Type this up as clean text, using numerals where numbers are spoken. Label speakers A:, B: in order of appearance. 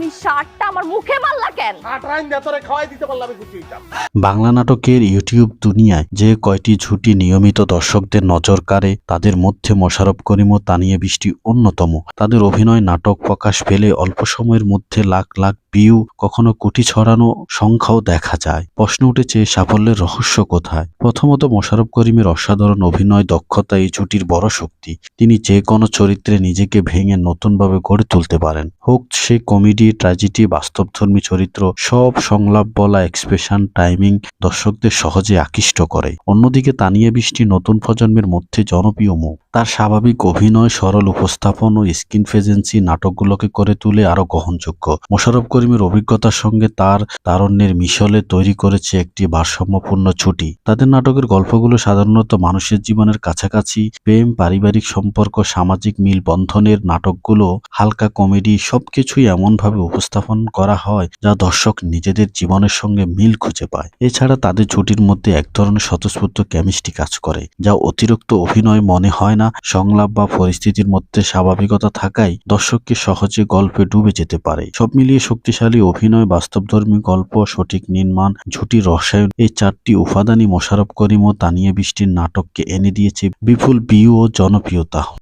A: তুমি শার্টটা আমার মুখে মারলা কেন?
B: বাংলা নাটকের ইউটিউব দুনিয়ায় যে কয়টি ঝুটি নিয়মিত দর্শকদের নজর কাড়ে তাদের মধ্যে মোশাররফ করিম ও তানিয়া বৃষ্টি অন্যতম। তাদের অভিনয় নাটক প্রকাশ পেলে অল্প সময়ের মধ্যে লাখ লাখ ভিউ, কখনো কোটি ছড়ানো সংখ্যাও দেখা যায়। প্রশ্ন উঠেছে সাফল্যের রহস্য কোথায়? প্রথমত, মোশাররফ করিমের অসাধারণ অভিনয় দক্ষতা এই জুটির বড় শক্তি। তিনি যে কোনো চরিত্রে নিজেকে ভেঙে নতুনভাবে গড়ে তুলতে পারেন, হোক সে কমেডি, ট্র্যাজেডি, বাস্তবধর্মী চরিত্র। সব সংলাপ বলা, এক্সপ্রেশন, টাইমিং দর্শকদের সহজে আকৃষ্ট করে। অন্যদিকে তানিয়া বৃষ্টি নতুন প্রজন্মের মধ্যে জনপ্রিয় মুখ। তার স্বাভাবিক অভিনয়, সরল উপস্থাপন ও স্ক্রিন প্রেজেন্সি নাটকগুলোকে করে তুলে আরো গ্রহণযোগ্য। মোশাররফ করিমের অভিজ্ঞতার সঙ্গে তার তারুণ্যের মিশলে তৈরি করেছে একটি ভারসাম্যপূর্ণ জুটি। তাদের নাটকের গল্পগুলো সাধারণত মানুষের জীবনের কাছাকাছি, প্রেম, পারিবারিক সম্পর্ক, সামাজিক মিল বন্ধনের। নাটকগুলো হালকা কমেডি, সবকিছুই এমনভাবে উপস্থাপন করা হয় যা দর্শক নিজেদের জীবনের সঙ্গে মিল খুঁজে পায়। এছাড়া তাদের জুটির মধ্যে এক ধরনের স্বতঃস্ফূর্ত কেমিস্ট্রি কাজ করে, যা অতিরিক্ত অভিনয় মনে হয় না। সংলাপ বা পরিস্থিতির মধ্যে স্বাভাবিকতা থাকায় দর্শককে সহজে গল্পে ডুবে যেতে পারে। সব মিলিয়ে শক্তিশালী অভিনয়, বাস্তবধর্মী গল্প, সঠিক নির্মাণ, জুটির রসায়ন, এই চারটি উপাদানই মোশাররফ করিম ও তানিয়া বৃষ্টির নাটককে এনে দিয়েছে বিপুল ভিউ ও জনপ্রিয়তা।